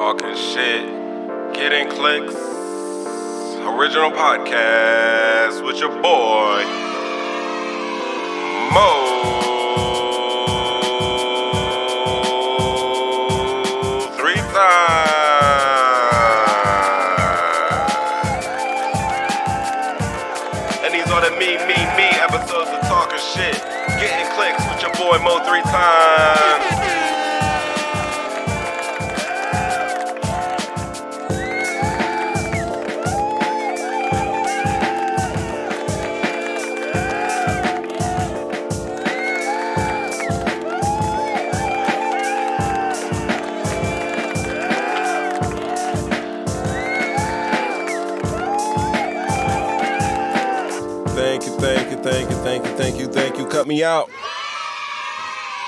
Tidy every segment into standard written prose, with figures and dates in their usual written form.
Talking shit, getting clicks, original podcast with your boy, Mo 3 times. And these are the me episodes of Talking Shit, getting clicks with your boy, Mo 3 times. Thank you. Cut me out.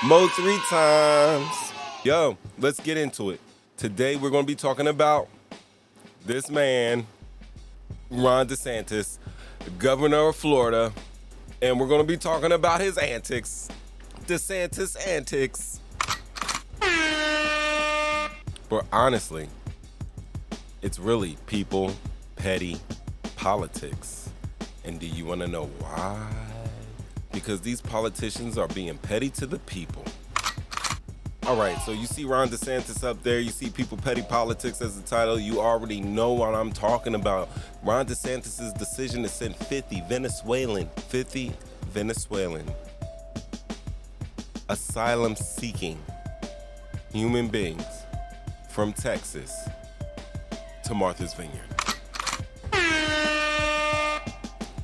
Mo 3 times. Yo, let's get into it. Today we're going to be talking about this man, Ron Desantis, Governor of Florida, and we're going to be talking about his antics. DeSantis antics. But honestly, it's really people, petty politics. And do you want to know why? Because these politicians are being petty to the people. All right, so you see Ron DeSantis up there. You see people petty politics as the title. You already know what I'm talking about. Ron DeSantis' decision to send 50 Venezuelan asylum-seeking human beings from Texas to Martha's Vineyard.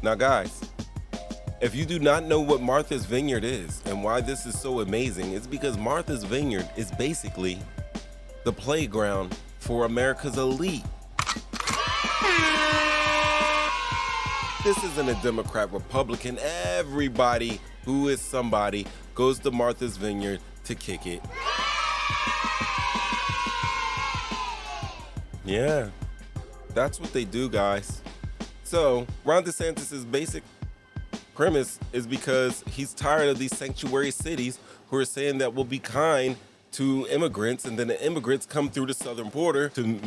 Now, guys, if you do not know what Martha's Vineyard is and why this is so amazing, it's because Martha's Vineyard is basically the playground for America's elite. This isn't a Democrat, Republican. Everybody who is somebody goes to Martha's Vineyard to kick it. Yeah, that's what they do, guys. So, Ron DeSantis' basic premise is because he's tired of these sanctuary cities who are saying that we'll be kind to immigrants, and then the immigrants come through the southern border to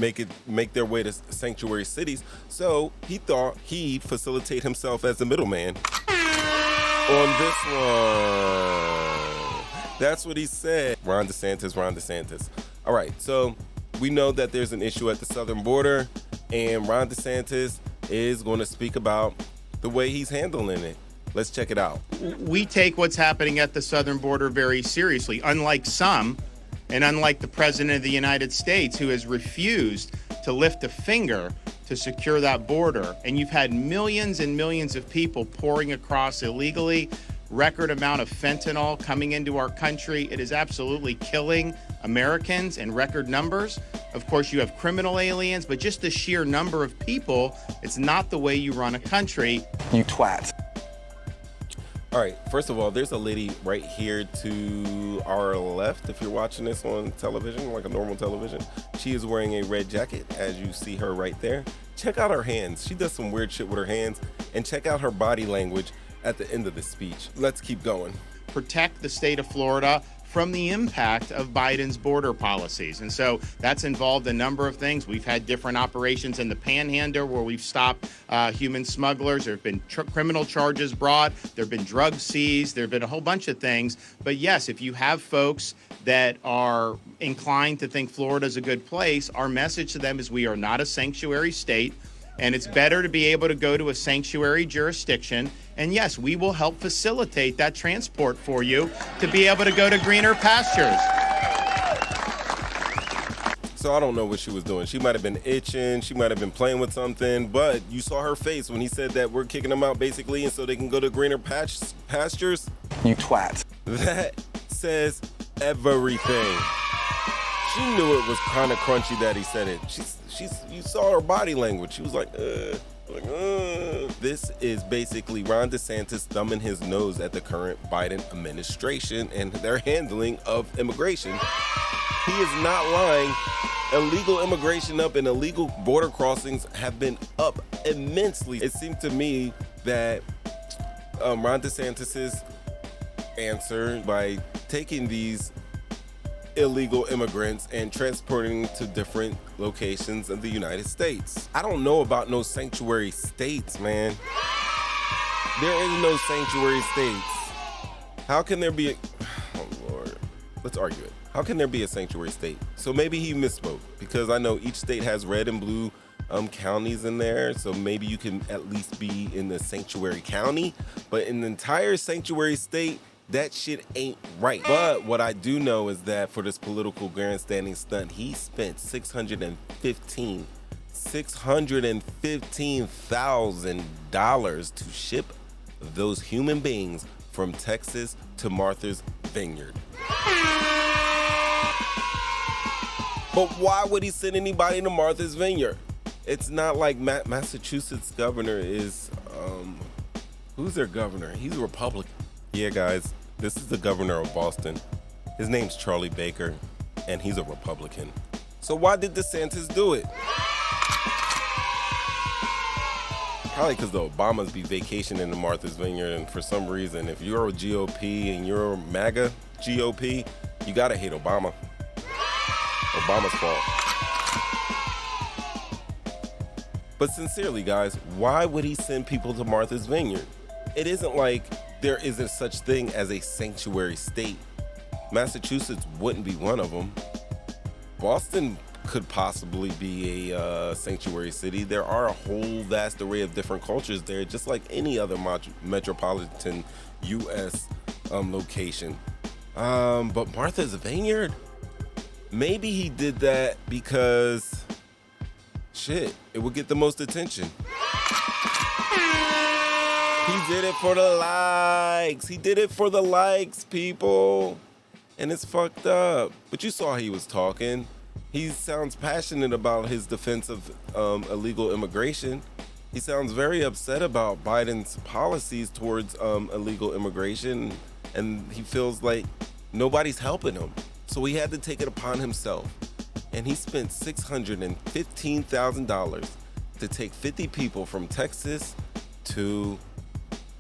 make their way to sanctuary cities. So he thought he'd facilitate himself as the middleman on this one. That's what he said. Ron DeSantis. All right, so we know that there's an issue at the southern border, and Ron DeSantis is going to speak about the way he's handling it. Let's check it out. We take what's happening at the southern border very seriously, unlike some, and unlike the President of the United States, who has refused to lift a finger to secure that border. And you've had millions and millions of people pouring across illegally, record amount of fentanyl coming into our country. It is absolutely killing Americans in record numbers. Of course, you have criminal aliens, but just the sheer number of people, it's not the way you run a country. You twat. All right, first of all, there's a lady right here to our left, if you're watching this on television, like a normal television. She is wearing a red jacket, as you see her right there. Check out her hands. She does some weird shit with her hands, and check out her body language at the end of the speech. Let's keep going. Protect the state of Florida from the impact of Biden's border policies. And so that's involved a number of things. We've had different operations in the Panhandle where we've stopped human smugglers. There have been criminal charges brought. There have been drugs seized. There have been a whole bunch of things. But yes, if you have folks that are inclined to think Florida is a good place, our message to them is we are not a sanctuary state. And it's better to be able to go to a sanctuary jurisdiction. And yes, we will help facilitate that transport for you to be able to go to greener pastures. So I don't know what she was doing. She might have been itching. She might have been playing with something. But you saw her face when he said that we're kicking them out basically, and so they can go to greener pastures. You twat. That says everything. She knew it was kind of crunchy that he said it. You saw her body language. She was like, This is basically Ron DeSantis thumbing his nose at the current Biden administration and their handling of immigration. He is not lying. Illegal immigration up and illegal border crossings have been up immensely. It seemed to me that Ron DeSantis's answer by taking these illegal immigrants and transporting to different locations of the United States. I don't know about no sanctuary states, man. There is no sanctuary states. How can there be a... Oh, Lord. Let's argue it. How can there be a sanctuary state? So maybe he misspoke, because I know each state has red and blue counties in there, so maybe you can at least be in the sanctuary county, but in the entire sanctuary state, that shit ain't right. But what I do know is that for this political grandstanding stunt, he spent $615,000 to ship those human beings from Texas to Martha's Vineyard. But why would he send anybody to Martha's Vineyard? It's not like Massachusetts governor is, who's their governor? He's a Republican. Yeah, guys, this is the governor of Boston. His name's Charlie Baker, and he's a Republican. So why did DeSantis do it? Probably because the Obamas be vacationing in Martha's Vineyard, and for some reason, if you're a GOP and you're a MAGA GOP, you gotta hate Obama. Obama's fault. But sincerely, guys, why would he send people to Martha's Vineyard? It isn't like there isn't such thing as a sanctuary state. Massachusetts wouldn't be one of them. Boston could possibly be a sanctuary city. There are a whole vast array of different cultures there, just like any other metropolitan U.S. Location. But Martha's Vineyard? Maybe he did that because, shit, it would get the most attention. He did it for the likes. He did it for the likes, people. And it's fucked up. But you saw he was talking. He sounds passionate about his defense of illegal immigration. He sounds very upset about Biden's policies towards illegal immigration. And he feels like nobody's helping him. So he had to take it upon himself. And he spent $615,000 to take 50 people from Texas to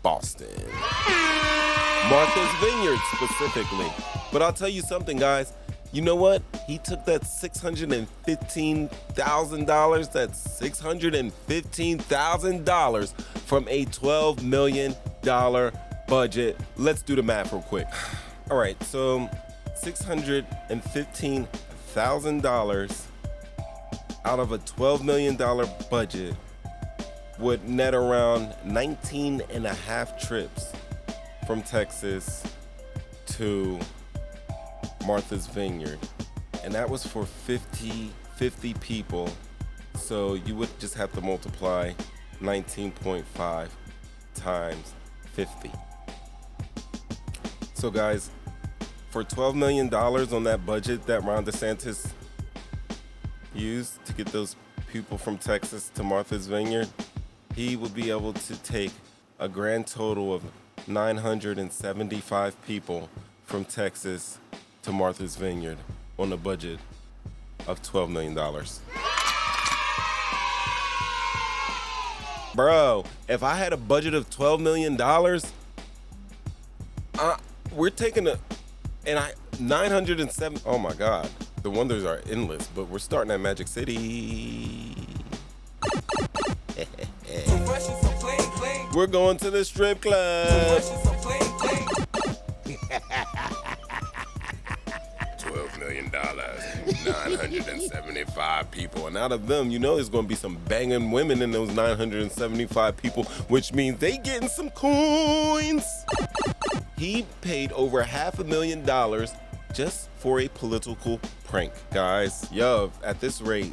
Boston. Martha's Vineyard specifically. But I'll tell you something, guys. You know what? He took that $615,000, that's $615,000 from a $12 million budget. Let's do the math real quick. All right, so $615,000 out of a $12 million budget would net around 19 and a half trips from Texas to Martha's Vineyard. And that was for 50 people. So you would just have to multiply 19.5 times 50. So guys, for $12 million on that budget that Ron Desantis used to get those people from Texas to Martha's Vineyard, he would be able to take a grand total of 975 people from Texas to Martha's Vineyard on a budget of $12 million. Bro, if I had a budget of $12 million, we're taking 907, oh my God, the wonders are endless, but we're starting at Magic City. We're going to the strip club. $12 million, 975 people. And out of them, you know there's going to be some banging women in those 975 people, which means they getting some coins. He paid over $500,000 just for a political prank, guys. Yo, at this rate,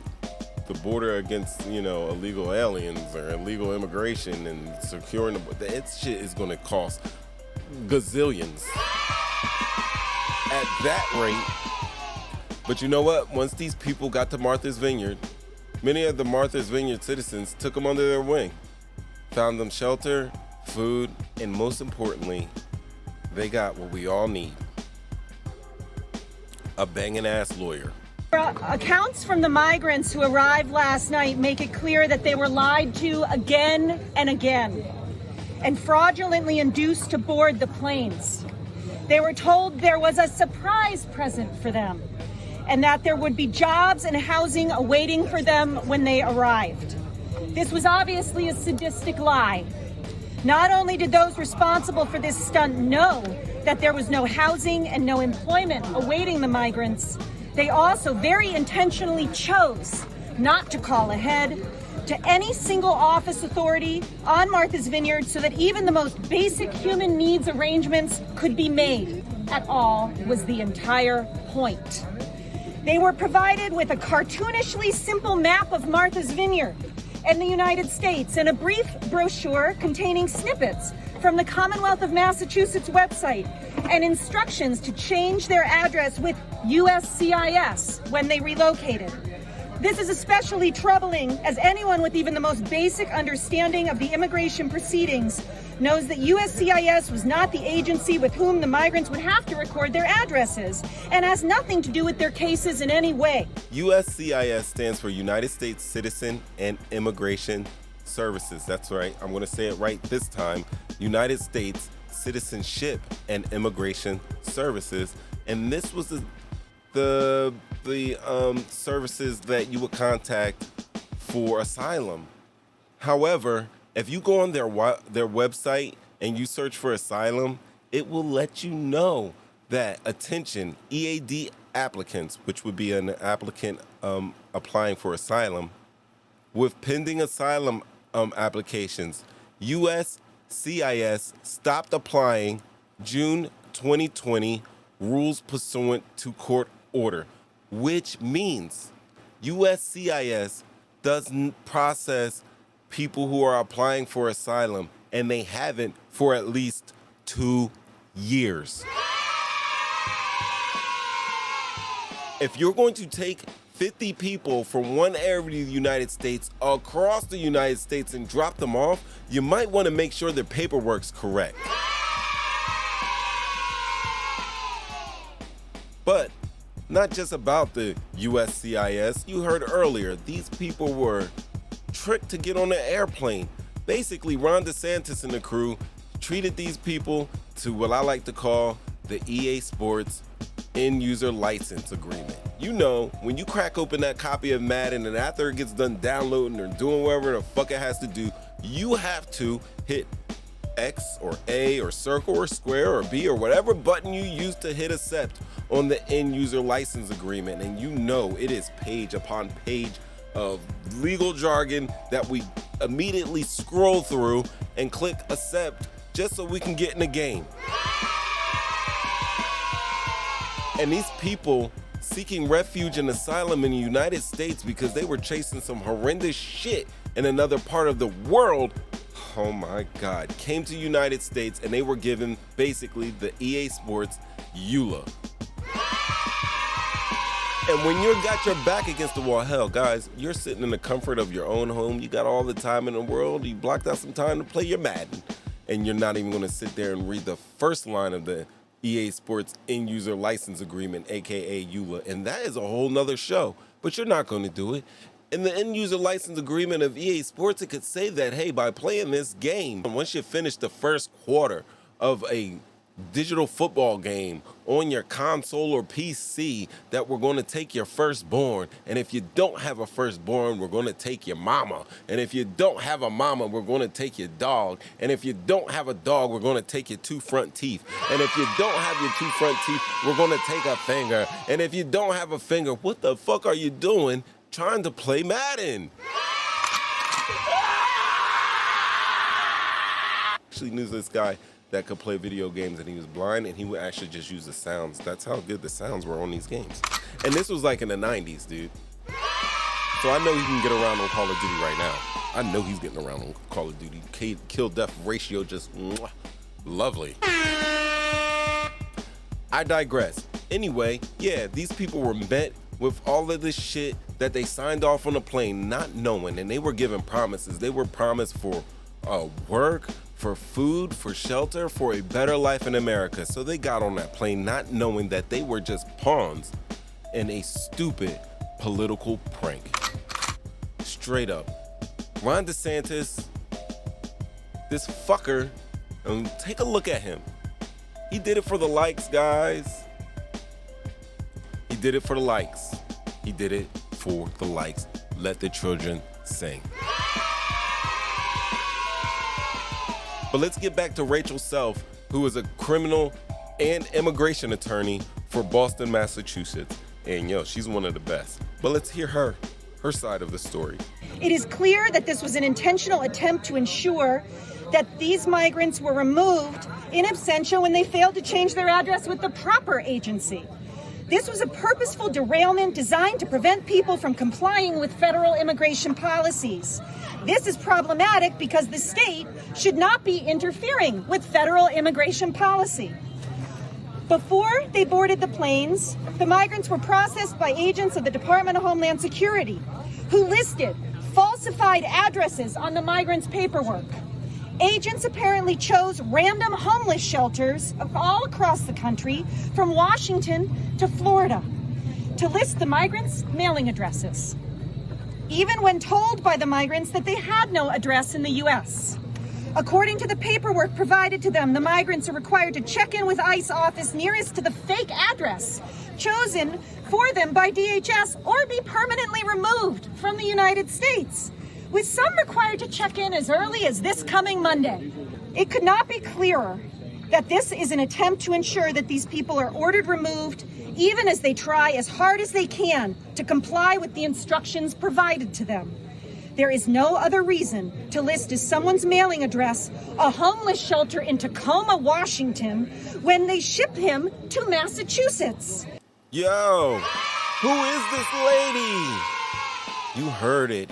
the border against, illegal aliens or illegal immigration and securing that shit is going to cost gazillions at that rate. But you know what? Once these people got to Martha's Vineyard, many of the Martha's Vineyard citizens took them under their wing, found them shelter, food, and most importantly, they got what we all need: a banging ass lawyer. Accounts from the migrants who arrived last night make it clear that they were lied to again and again and fraudulently induced to board the planes. They were told there was a surprise present for them and that there would be jobs and housing awaiting for them when they arrived. This was obviously a sadistic lie. Not only did those responsible for this stunt know that there was no housing and no employment awaiting the migrants, they also very intentionally chose not to call ahead to any single office authority on Martha's Vineyard so that even the most basic human needs arrangements could be made. That all was the entire point. They were provided with a cartoonishly simple map of Martha's Vineyard and the United States and a brief brochure containing snippets from the Commonwealth of Massachusetts website and instructions to change their address with USCIS when they relocated. This is especially troubling as anyone with even the most basic understanding of the immigration proceedings knows that USCIS was not the agency with whom the migrants would have to record their addresses and has nothing to do with their cases in any way. USCIS stands for United States Citizen and Immigration Services. That's right. I'm going to say it right this time. United States Citizenship and Immigration Services. And this was the services that you would contact for asylum. However, if you go on their website and you search for asylum, it will let you know that, attention, EAD applicants, which would be an applicant applying for asylum, with pending asylum applications, USCIS stopped applying June 2020, rules pursuant to court order, which means USCIS doesn't process people who are applying for asylum, and they haven't for at least 2 years. If you're going to take 50 people from one area of the United States across the United States and drop them off, you might want to make sure their paperwork's correct. But not just about the USCIS. You heard earlier, these people were tricked to get on the airplane. Basically, Ron Desantis and the crew treated these people to what I like to call the EA Sports end user license agreement. You know, when you crack open that copy of Madden and after it gets done downloading or doing whatever the fuck it has to do, you have to hit X or A or circle or square or B or whatever button you use to hit accept on the end user license agreement. And you know it is page upon page of legal jargon that we immediately scroll through and click accept just so we can get in the game. And these people seeking refuge and asylum in the United States because they were chasing some horrendous shit in another part of the world, oh my God, came to the United States and they were given basically the EA Sports EULA. And when you got your back against the wall, hell, guys, you're sitting in the comfort of your own home. You got all the time in the world. You blocked out some time to play your Madden. And you're not even going to sit there and read the first line of the EA Sports End User License Agreement, aka EULA. And that is a whole nother show. But you're not going to do it. In the End User License Agreement of EA Sports, it could say that, hey, by playing this game, once you finish the first quarter of a digital football game on your console or PC, that we're going to take your firstborn. And if you don't have a firstborn, we're going to take your mama. And if you don't have a mama, we're going to take your dog. And if you don't have a dog, we're going to take your 2 front teeth. And if you don't have your 2 front teeth, we're going to take a finger. And if you don't have a finger, what the fuck are you doing trying to play Madden? Actually knew this guy that could play video games, and he was blind, and he would actually just use the sounds. That's how good the sounds were on these games. And this was like in the 90s, dude. So I know he can get around on Call of Duty right now. I know he's getting around on Call of Duty. Kill-death ratio just lovely. I digress. Anyway, yeah, these people were met with all of this shit that they signed off on a plane not knowing, and they were given promises. They were promised for work, for food, for shelter, for a better life in America. So they got on that plane not knowing that they were just pawns in a stupid political prank. Straight up. Ron DeSantis, this fucker, and take a look at him. He did it for the likes, guys. He did it for the likes. He did it for the likes. Let the children sing. But let's get back to Rachel Self, who is a criminal and immigration attorney for Boston, Massachusetts. And she's one of the best. But let's hear her side of the story. It is clear that this was an intentional attempt to ensure that these migrants were removed in absentia when they failed to change their address with the proper agency. This was a purposeful derailment designed to prevent people from complying with federal immigration policies. This is problematic because the state should not be interfering with federal immigration policy. Before they boarded the planes, the migrants were processed by agents of the Department of Homeland Security, who listed falsified addresses on the migrants' paperwork. Agents apparently chose random homeless shelters all across the country, from Washington to Florida, to list the migrants' mailing addresses, even when told by the migrants that they had no address in the U.S. According to the paperwork provided to them, the migrants are required to check in with ICE office nearest to the fake address chosen for them by DHS or be permanently removed from the United States, with some required to check in as early as this coming Monday. It could not be clearer that this is an attempt to ensure that these people are ordered removed, even as they try as hard as they can to comply with the instructions provided to them. There is no other reason to list as someone's mailing address a homeless shelter in Tacoma, Washington, when they ship him to Massachusetts. Yo, who is this lady? You heard it.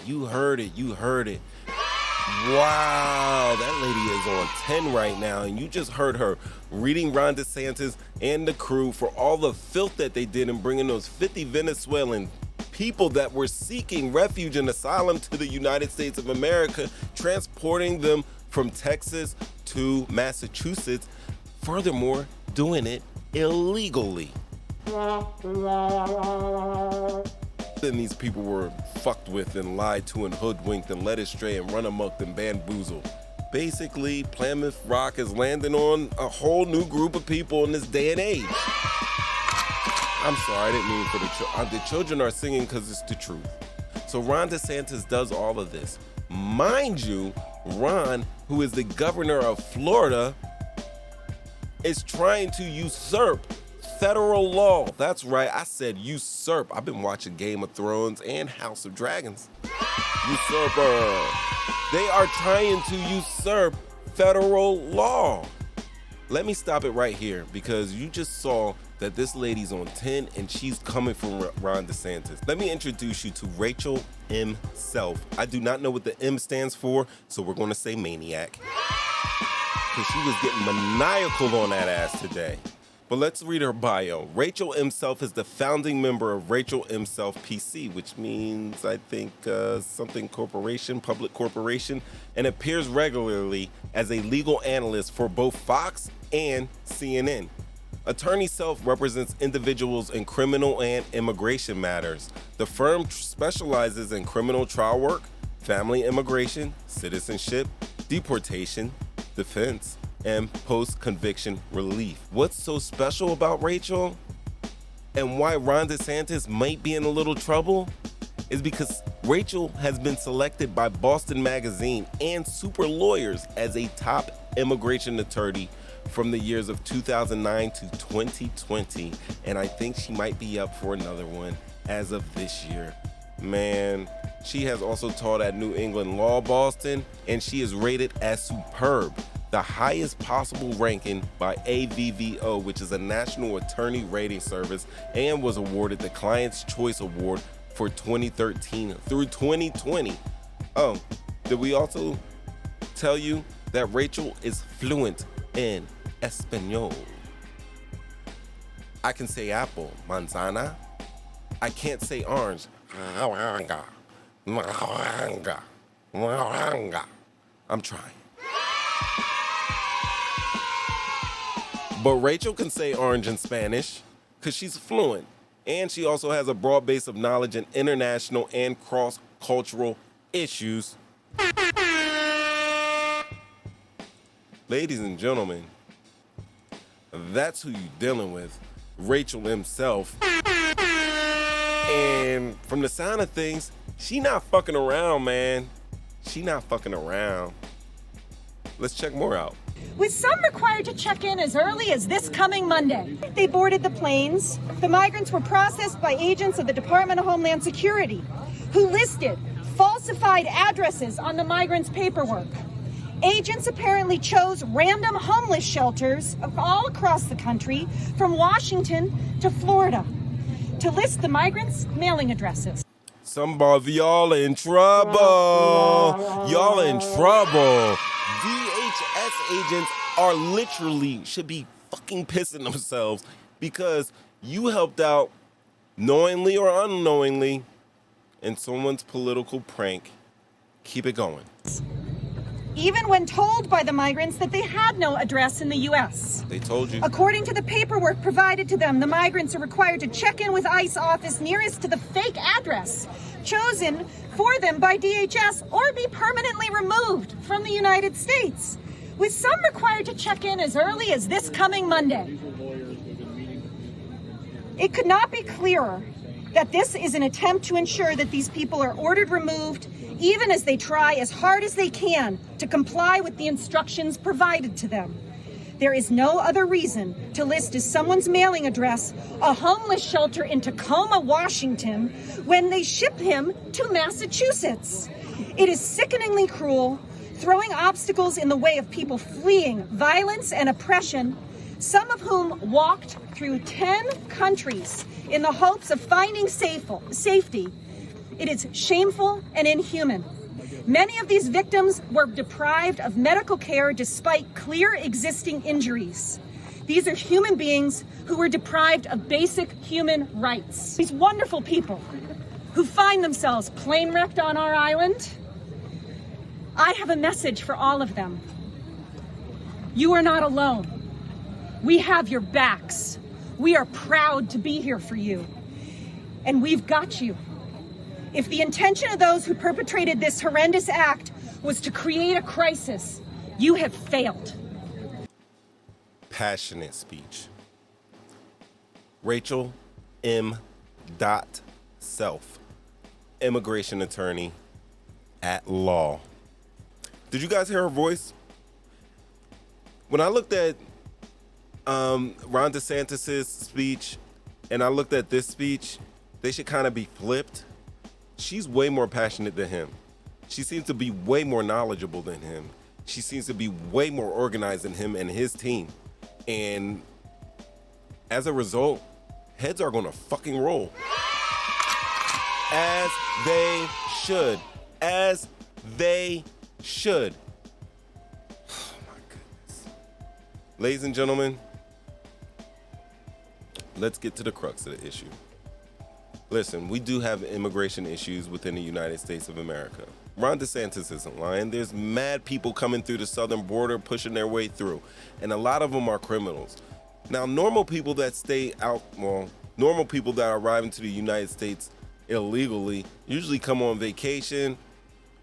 Wow, that lady is on 10 right now, and you just heard her reading Ron DeSantis and the crew for all the filth that they did in bringing those 50 Venezuelan people that were seeking refuge and asylum to the United States of America, transporting them from Texas to Massachusetts, furthermore, doing it illegally. Then these people were fucked with and lied to and hoodwinked and led astray and run amok and bamboozled. Basically, Plymouth Rock is landing on a whole new group of people in this day and age. I'm sorry, I didn't mean for the children. The children are singing because it's the truth. So Ron DeSantis does all of this. Mind you, Ron, who is the governor of Florida, is trying to usurp federal law. That's right, I said usurp. I've been watching Game of Thrones and House of Dragons. Usurper. They are trying to usurp federal law. Let me stop it right here, because you just saw that this lady's on 10 and she's coming from Ron DeSantis. Let me introduce you to Rachel M. Self. I do not know what the M stands for, so we're gonna say maniac. Because she was getting maniacal on that ass today. But let's read her bio. Rachel M. Self is the founding member of Rachel M. Self PC, which means, I think, something corporation, public corporation, and appears regularly as a legal analyst for both Fox and CNN. Attorney Self represents individuals in criminal and immigration matters. The firm specializes in criminal trial work, family immigration, citizenship, deportation, defense, and post-conviction relief. What's so special about Rachel and why Ron DeSantis might be in a little trouble is because Rachel has been selected by Boston Magazine and Super Lawyers as a top immigration attorney from the years of 2009 to 2020, and I think she might be up for another one as of this year. Man, she has also taught at New England Law Boston, and she is rated as superb, the highest possible ranking by AVVO, which is a national attorney rating service, and was awarded the Client's Choice Award for 2013 through 2020. Oh, did we also tell you that Rachel is fluent in Espanol? I can say apple, manzana. I can't say orange. I'm trying. But Rachel can say orange in Spanish because she's fluent. And she also has a broad base of knowledge in international and cross-cultural issues. Ladies and gentlemen, That's who you dealing with, Rachel himself. And from the sound of things, she not fucking around, man. She not fucking around. Let's check more out. With some required to check in as early as this coming Monday. They boarded the planes. The migrants were processed by agents of the Department of Homeland Security, who listed falsified addresses on the migrants' paperwork. Agents apparently chose random homeless shelters all across the country, from Washington to Florida, to list the migrants' mailing addresses. Some of y'all in trouble. Y'all in trouble. DHS agents are literally should be fucking pissing themselves because you helped out knowingly or unknowingly in someone's political prank. Keep it going. Even when told by the migrants that they had no address in the U.S. They told you. According to the paperwork provided to them, the migrants are required to check in with ICE office nearest to the fake address chosen for them by DHS or be permanently removed from the United States, with some required to check in as early as this coming Monday. It could not be clearer that this is an attempt to ensure that these people are ordered removed, even as they try as hard as they can to comply with the instructions provided to them. There is no other reason to list as someone's mailing address a homeless shelter in Tacoma, Washington, when they ship him to Massachusetts. It is sickeningly cruel, throwing obstacles in the way of people fleeing violence and oppression, some of whom walked through 10 countries in the hopes of finding safety. It is shameful and inhuman. Many of these victims were deprived of medical care despite clear existing injuries. These are human beings who were deprived of basic human rights. These wonderful people who find themselves plane wrecked on our island, I have a message for all of them. You are not alone. We have your backs. We are proud to be here for you. And we've got you. If the intention of those who perpetrated this horrendous act was to create a crisis, you have failed. Passionate speech. Rachel M. Self, immigration attorney at law. Did you guys hear her voice? When I looked at Ron DeSantis' speech and I looked at this speech, they should kind of be flipped. She's way more passionate than him. She seems to be way more knowledgeable than him. She seems to be way more organized than him and his team. And as a result, heads are gonna fucking roll. As they should. As they should. Oh my goodness. Ladies and gentlemen, let's get to the crux of the issue. Listen, we do have immigration issues within the United States of America. Ron DeSantis isn't lying. There's mad people coming through the southern border, pushing their way through. And a lot of them are criminals. Now, normal people that arrive into the United States illegally usually come on vacation,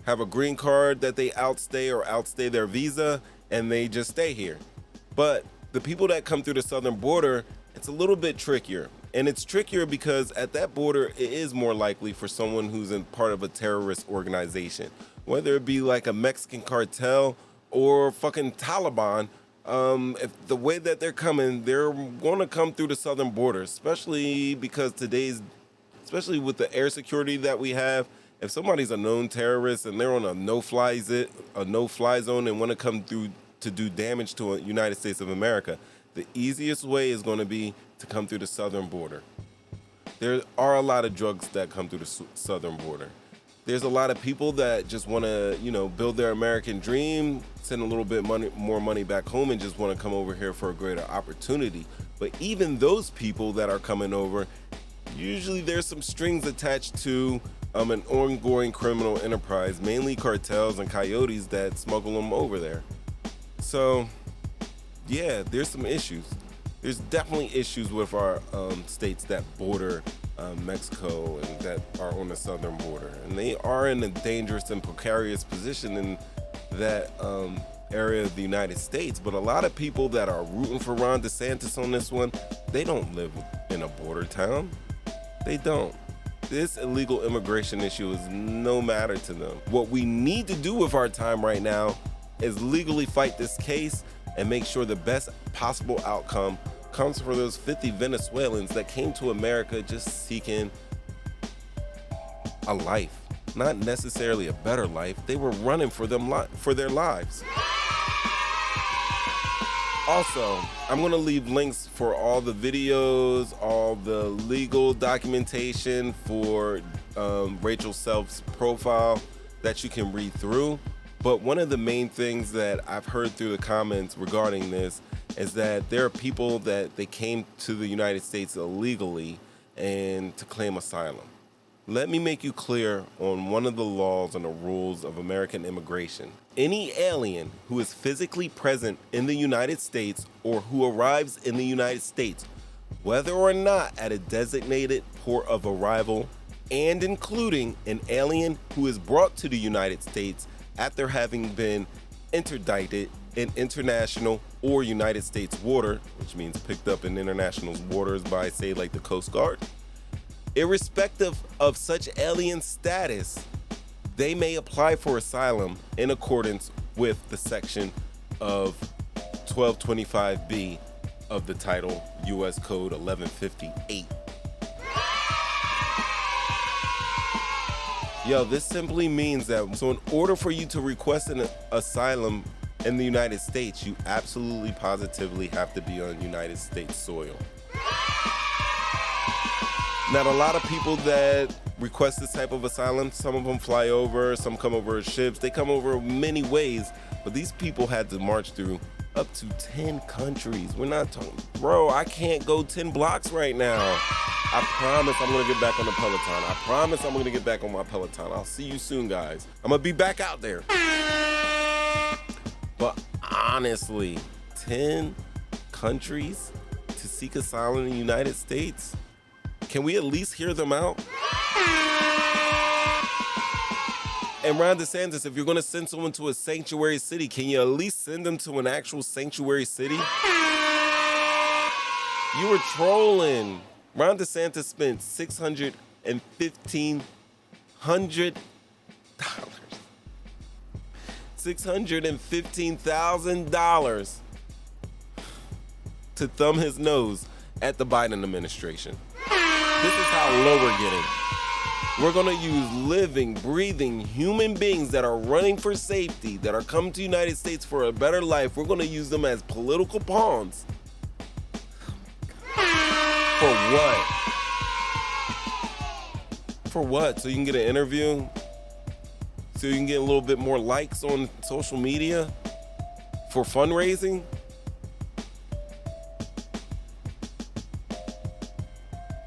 have a green card that they outstay their visa, and they just stay here. But the people that come through the southern border, it's a little bit trickier. And it's trickier because at that border, it is more likely for someone who's in part of a terrorist organization, whether it be like a Mexican cartel or fucking Taliban. If the way that they're coming, they're going to come through the southern border, especially because especially with the air security that we have. If somebody's a known terrorist and they're on a no-fly zone and want to come through to do damage to the United States of America, the easiest way is going to be to come through the southern border. There are a lot of drugs that come through the southern border. There's a lot of people that just want to, build their American dream, send a little bit more money back home and just want to come over here for a greater opportunity. But even those people that are coming over, usually there's some strings attached to an ongoing criminal enterprise, mainly cartels and coyotes that smuggle them over there. So, yeah, there's some issues. There's definitely issues with our states that border Mexico and that are on the southern border. And they are in a dangerous and precarious position in that area of the United States, but a lot of people that are rooting for Ron DeSantis on this one, they don't live in a border town. They don't. This illegal immigration issue is no matter to them. What we need to do with our time right now is legally fight this case and make sure the best possible outcome comes for those 50 Venezuelans that came to America just seeking a life, not necessarily a better life. They were running for their lives. Also, I'm gonna leave links for all the videos, all the legal documentation for Rachel Self's profile that you can read through. But one of the main things that I've heard through the comments regarding this is that there are people that they came to the United States illegally and to claim asylum. Let me make you clear on one of the laws and the rules of American immigration. Any alien who is physically present in the United States or who arrives in the United States, whether or not at a designated port of arrival, and including an alien who is brought to the United States after having been interdicted in international or United States water, which means picked up in international waters by, say, like the Coast Guard, irrespective of such alien status, they may apply for asylum in accordance with the section of 1225B of the title U.S. Code 1158. Yo, this simply means that, so in order for you to request an asylum in the United States, you absolutely positively have to be on United States soil. Now, a lot of people that request this type of asylum, some of them fly over, some come over ships, they come over many ways, but these people had to march through up to 10 countries. We're not talking, bro, I can't go 10 blocks right now. I promise I'm gonna get back on the Peloton. I promise I'm gonna get back on my Peloton. I'll see you soon, guys. I'm gonna be back out there. But honestly, 10 countries to seek asylum in the United States? Can we at least hear them out? And Ron DeSantis, if you're gonna send someone to a sanctuary city, can you at least send them to an actual sanctuary city? You were trolling. Ron DeSantis spent $615,000 to thumb his nose at the Biden administration. This is how low we're getting. We're gonna use living, breathing human beings that are running for safety, that are coming to the United States for a better life. We're gonna use them as political pawns. For what? For what? So you can get an interview? So you can get a little bit more likes on social media? For fundraising?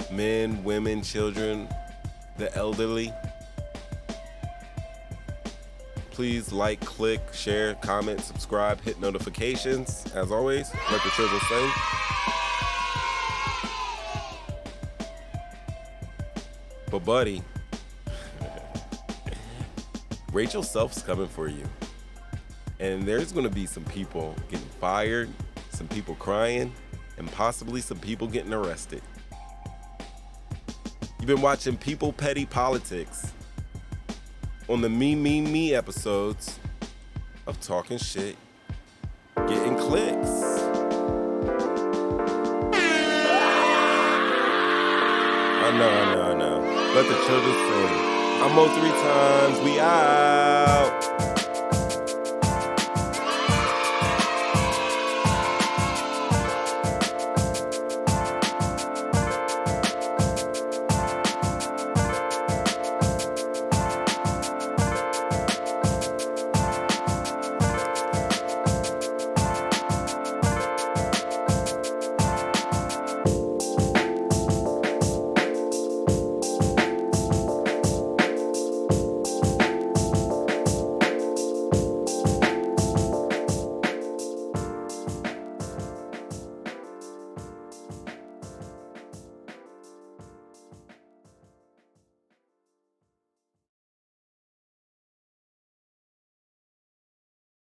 Men, women, children, the elderly. Please like, click, share, comment, subscribe, hit notifications. As always, let the children sing. But buddy, Rachel Self's coming for you. And there's gonna be some people getting fired, some people crying, and possibly some people getting arrested. You've been watching People Petty Politics on the Me episodes of Talking Shit, Getting Clicks. I know. Let the children sing. I'm Mo 3 times. We out.